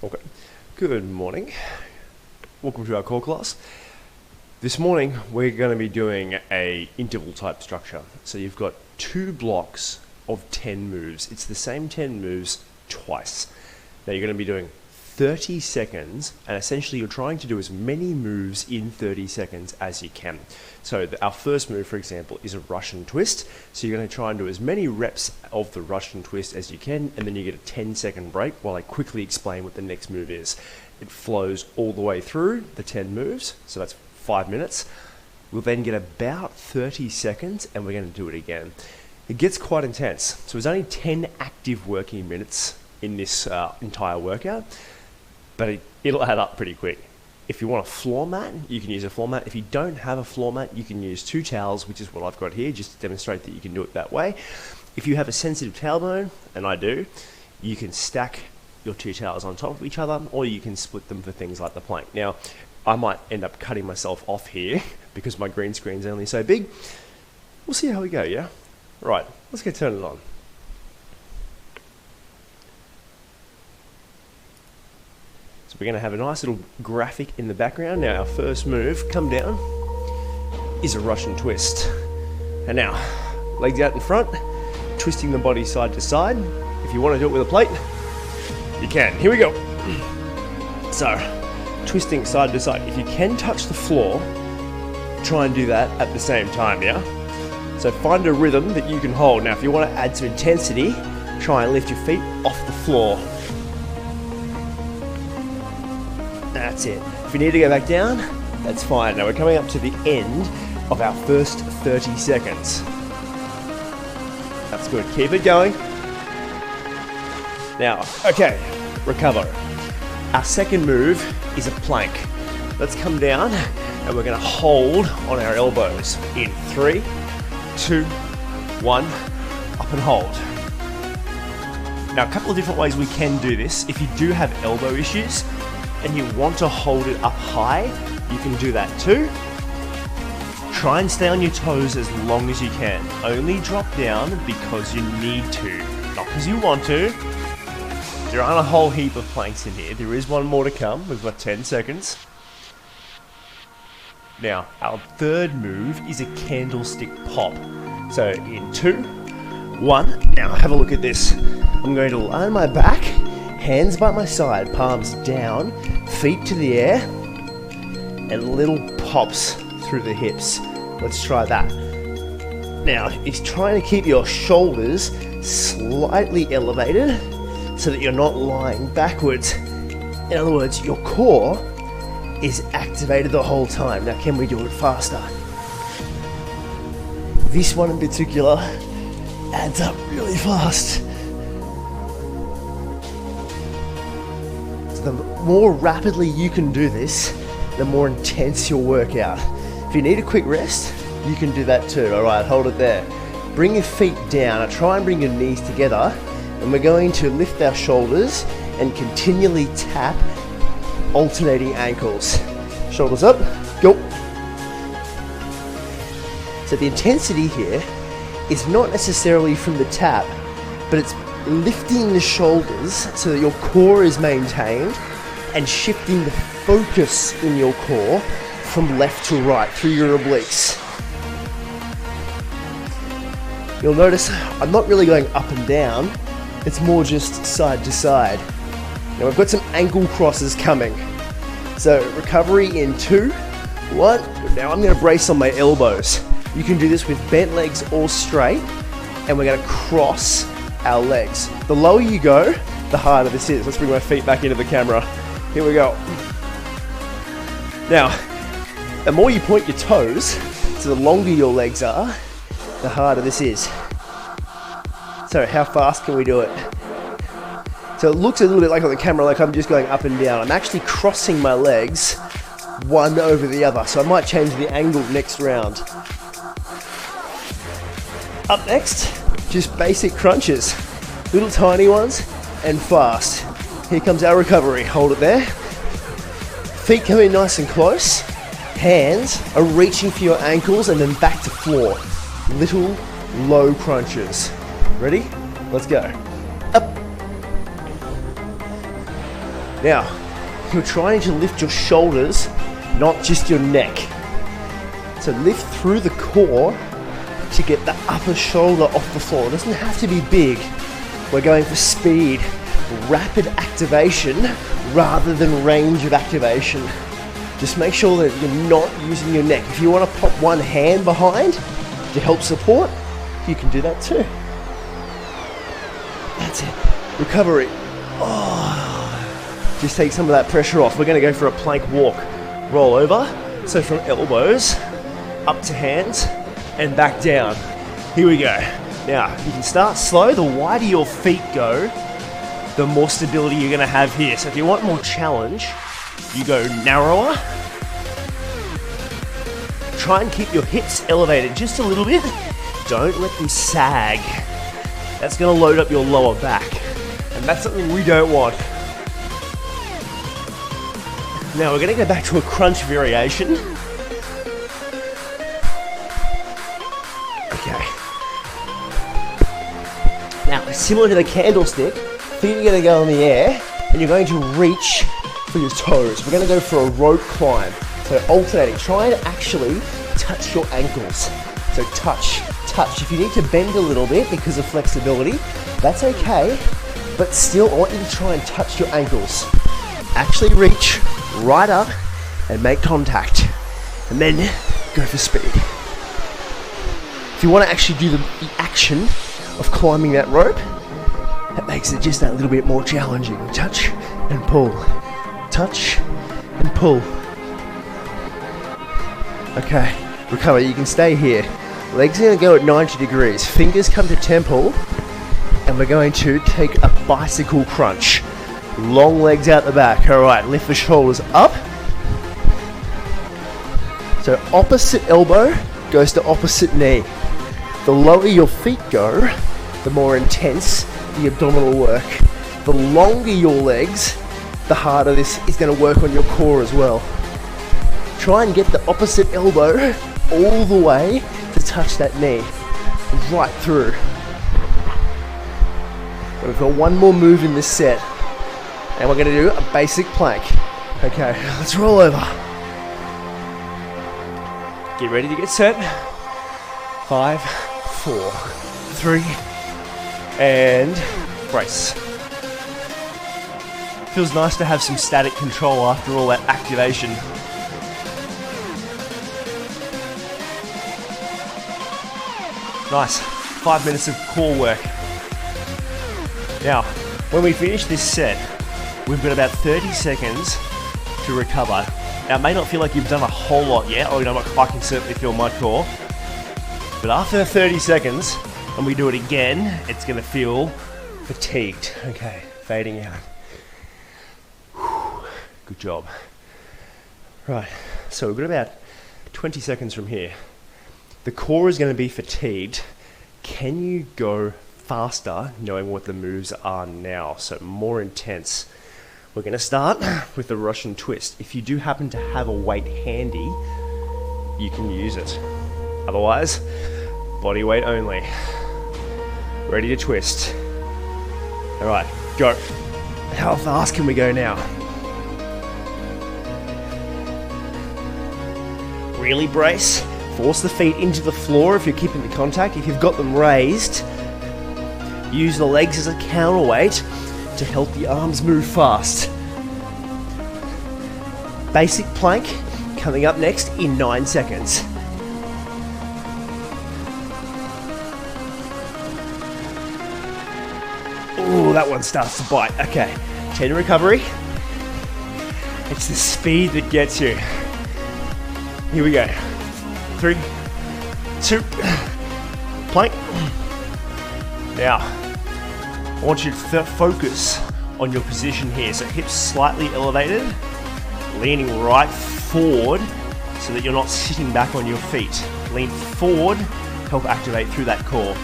Okay. Good morning. Welcome to our core class. This morning we're going to be doing a interval type structure. So you've got 2 blocks of 10 moves. It's the same 10 moves twice. Now you're going to be doing 30 seconds, and essentially you're trying to do as many moves in 30 seconds as you can. So our first move, for example, is a Russian twist. So you're going to try and do as many reps of the Russian twist as you can, and then you get a 10-second break while I quickly explain what the next move is. It flows all the way through the 10 moves, so that's 5 minutes. We'll then get about 30 seconds, and we're going to do it again. It gets quite intense. So there's only 10 active working minutes in this entire workout, but it'll add up pretty quick. If you want a floor mat, you can use a floor mat. If you don't have a floor mat, you can use 2 towels, which is what I've got here, just to demonstrate that you can do it that way. If you have a sensitive tailbone, and I do, you can stack your 2 towels on top of each other, or you can split them for things like the plank. Now, I might end up cutting myself off here because my green screen's only so big. We'll see how we go, yeah? Right, let's get turned on. So we're going to have a nice little graphic in the background. Now our first move, come down, is a Russian twist. And now, legs out in front, twisting the body side to side. If you want to do it with a plate, you can. Here we go. So, twisting side to side. If you can touch the floor, try and do that at the same time, yeah? So find a rhythm that you can hold. Now if you want to add some intensity, try and lift your feet off the floor. That's it. If you need to go back down, that's fine. Now we're coming up to the end of our first 30 seconds. That's good. Keep it going. Now, okay, recover. Our second move is a plank. Let's come down and we're going to hold on our elbows in 3, 2, 1, up and hold. Now, a couple of different ways we can do this. If you do have elbow issues, and you want to hold it up high, you can do that too. Try and stay on your toes as long as you can. Only drop down because you need to, not because you want to. There aren't a whole heap of planks in here. There is one more to come. We've got 10 seconds. Now, our third move is a candlestick pop. So in 2, 1, now have a look at this. I'm going to lie on my back, hands by my side, palms down, feet to the air, and little pops through the hips. Let's try that. Now, it's trying to keep your shoulders slightly elevated so that you're not lying backwards. In other words, your core is activated the whole time. Now, can we do it faster? This one in particular adds up really fast. The more rapidly you can do this, the more intense your workout. If you need a quick rest, you can do that too. Alright, hold it there. Bring your feet down. Now try and bring your knees together. And we're going to lift our shoulders and continually tap alternating ankles. Shoulders up, go. So the intensity here is not necessarily from the tap, but it's lifting the shoulders so that your core is maintained and shifting the focus in your core from left to right through your obliques. You'll notice I'm not really going up and down, it's more just side to side. Now we've got some ankle crosses coming. So recovery in 2, 1. Now I'm going to brace on my elbows. You can do this with bent legs or straight, and we're going to cross our legs. The lower you go, the harder this is. Let's bring my feet back into the camera. Here we go. Now, the more you point your toes, so the longer your legs are, the harder this is. So how fast can we do it? So it looks a little bit like on the camera like I'm just going up and down. I'm actually crossing my legs one over the other. So I might change the angle next round. Up next, just basic crunches. Little tiny ones and fast. Here comes our recovery. Hold it there. Feet come in nice and close. Hands are reaching for your ankles and then back to floor. Little low crunches. Ready? Let's go. Up. Now, you're trying to lift your shoulders, not just your neck. So lift through the core to get the upper shoulder off the floor. It doesn't have to be big. We're going for speed, rapid activation rather than range of activation. Just make sure that you're not using your neck. If you want to pop one hand behind to help support, you can do that too. That's it. Recovery. Oh, just take some of that pressure off. We're going to go for a plank walk. Roll over. So from elbows up to hands and back down. Here we go. Now, you can start slow. The wider your feet go, the more stability you're going to have here. So if you want more challenge, you go narrower. Try and keep your hips elevated just a little bit. Don't let them sag. That's going to load up your lower back. And that's something we don't want. Now we're going to go back to a crunch variation. Okay. Now, similar to the candlestick, feet are going to go in the air and you're going to reach for your toes. We're going to go for a rope climb. So alternating. Try and actually touch your ankles. So touch, touch. If you need to bend a little bit because of flexibility, that's okay. But still, I want you to try and touch your ankles. Actually reach right up and make contact. And then go for speed. If you want to actually do the action of climbing that rope, that makes it just that little bit more challenging. Touch and pull. Touch and pull. Okay, recover. You can stay here. Legs are going to go at 90 degrees. Fingers come to temple. And we're going to take a bicycle crunch. Long legs out the back. All right, lift the shoulders up. So opposite elbow goes to opposite knee. The lower your feet go, the more intense the abdominal work. The longer your legs, the harder this is going to work on your core as well. Try and get the opposite elbow all the way to touch that knee. Right through. We've got one more move in this set. And we're going to do a basic plank. Okay, let's roll over. Get ready to get set. 5, 4, 3, and brace. Feels nice to have some static control after all that activation. Nice. 5 minutes of core work. Now, when we finish this set, we've got about 30 seconds to recover. Now, it may not feel like you've done a whole lot yet. Oh, you know what? I can certainly feel my core. But after 30 seconds, and we do it again, it's going to feel fatigued. Okay, fading out. Whew, good job. Right, so we've got about 20 seconds from here. The core is going to be fatigued. Can you go faster knowing what the moves are now? So more intense. We're going to start with the Russian twist. If you do happen to have a weight handy, you can use it. Otherwise, body weight only. Ready to twist. All right, go. How fast can we go now? Really brace. Force the feet into the floor if you're keeping the contact. If you've got them raised, use the legs as a counterweight to help the arms move fast. Basic plank coming up next in 9 seconds. Ooh, that one starts to bite. Okay, 10 recovery. It's the speed that gets you. Here we go. 3, 2, plank. Now, I want you to focus on your position here. So hips slightly elevated, leaning right forward so that you're not sitting back on your feet. Lean forward, help activate through that core.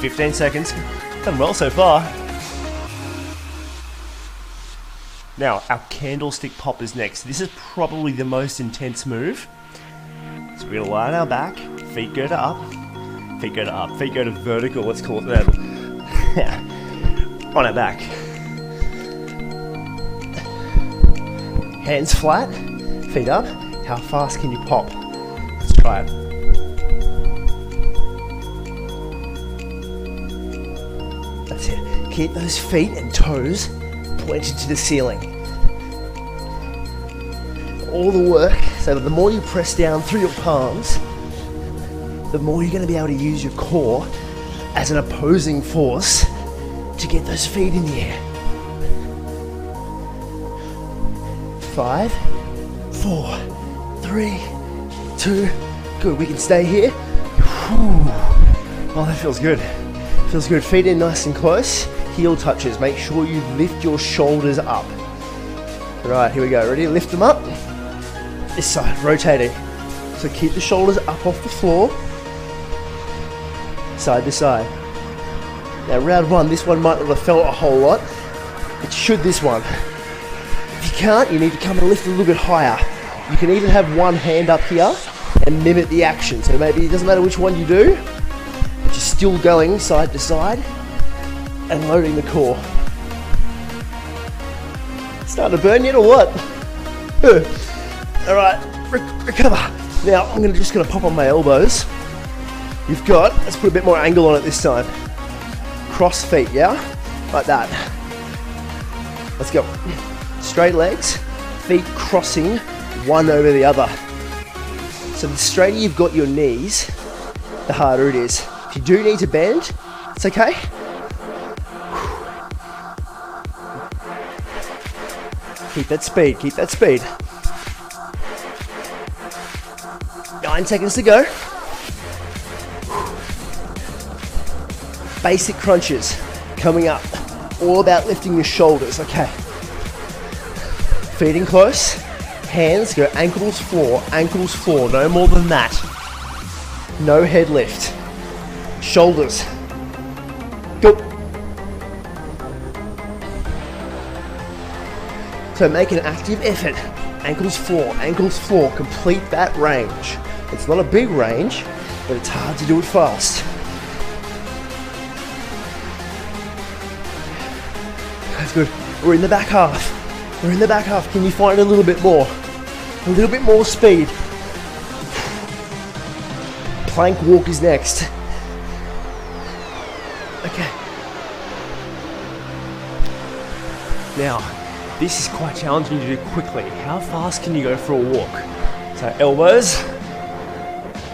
15 seconds. Done well so far. Now, our candlestick pop is next. This is probably the most intense move. So we're gonna lie on our back, feet go to up, feet go to up, feet go to vertical, let's call it that. On our back. Hands flat, feet up. How fast can you pop? Let's try it. That's it. Keep those feet and toes pointed to the ceiling. All the work, so that the more you press down through your palms, the more you're going to be able to use your core as an opposing force to get those feet in the air. 5, 4, 3, 2, good. We can stay here. Oh, that feels good. Feels good. Feet in nice and close. Heel touches. Make sure you lift your shoulders up. Right, here we go. Ready? Lift them up. This side, rotating. So keep the shoulders up off the floor. Side to side. Now round one, this one might not have felt a whole lot. It should this one. If you can't, you need to come and lift a little bit higher. You can even have one hand up here and mimic the action. So maybe it doesn't matter which one you do, but you're still going side to side and loading the core. Starting to burn yet or what? All right, recover. Now I'm just gonna pop on my elbows. You've got, let's put a bit more angle on it this time. Cross feet, yeah? Like that. Let's go. Straight legs, feet crossing one over the other. So the straighter you've got your knees, the harder it is. If you do need to bend, it's okay. Keep that speed, keep that speed. 9 seconds to go. Basic crunches coming up. All about lifting your shoulders, okay. Feet in close. Hands go ankles, floor, no more than that. No head lift. Shoulders. Go. So make an active effort. Ankles, floor, complete that range. It's not a big range, but it's hard to do it fast. That's good. We're in the back half. We're in the back half. Can you find a little bit more? A little bit more speed. Plank walk is next. Okay. Now, this is quite challenging to do quickly. How fast can you go for a walk? So elbows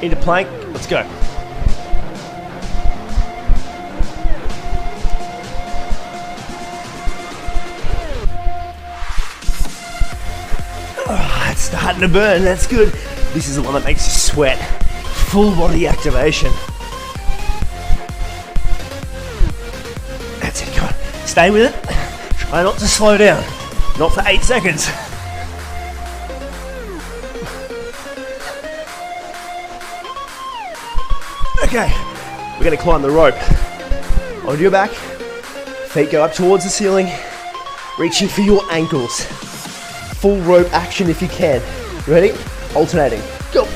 into plank. Let's go. It's starting to burn, that's good. This is the one that makes you sweat. Full body activation. That's it, come on. Stay with it. Try not to slow down. Not for 8 seconds. Okay, we're gonna climb the rope. Onto your back. Feet go up towards the ceiling. Reaching for your ankles. Full rope action if you can. Ready? Alternating. Go.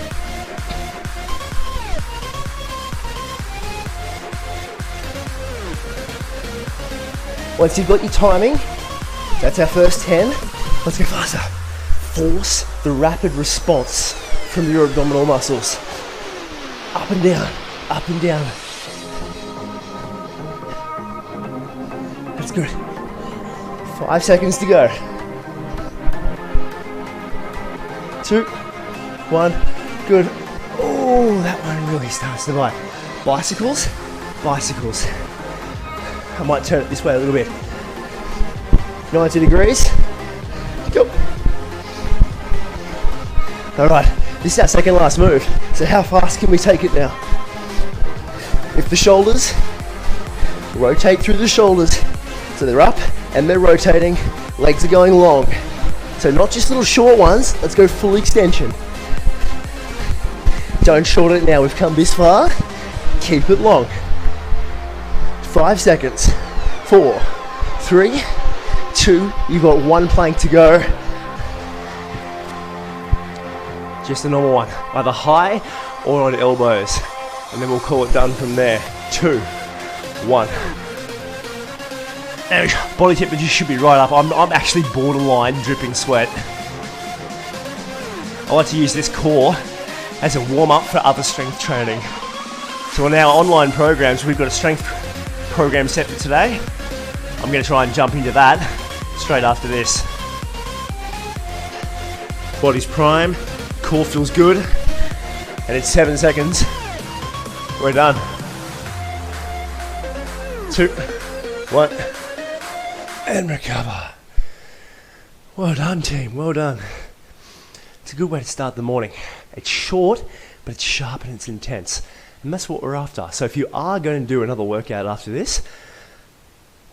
Once you've got your timing, that's our first 10. Let's go faster. Force the rapid response from your abdominal muscles. Up and down, up and down. That's good. 5 seconds to go. 2, 1, good. Oh, that one really starts to bite. Bicycles, bicycles. I might turn it this way a little bit. 90 degrees. Go. All right, this is our second last move. So how fast can we take it now? If the shoulders, rotate through the shoulders. So they're up and they're rotating. Legs are going long. So not just little short ones, let's go full extension. Don't shorten it now, we've come this far. Keep it long. 5 seconds. 4, 3, 2, you've got 1 plank to go. Just a normal one, either high or on elbows. And then we'll call it done from there. 2, 1. Now, body temperature should be right up. I'm actually borderline dripping sweat. I like to use this core as a warm-up for other strength training. So on our online programs, we've got a strength program set for today. I'm going to try and jump into that straight after this. Body's prime, core feels good, and it's 7 seconds. We're done. 2, 1, and recover. Well done, team, well done. It's a good way to start the morning. It's short, but it's sharp and it's intense. And that's what we're after. So if you are going to do another workout after this,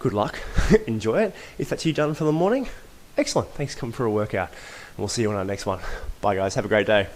good luck, enjoy it. If that's you done for the morning, excellent. Thanks for coming for a workout. And we'll see you on our next one. Bye guys, have a great day.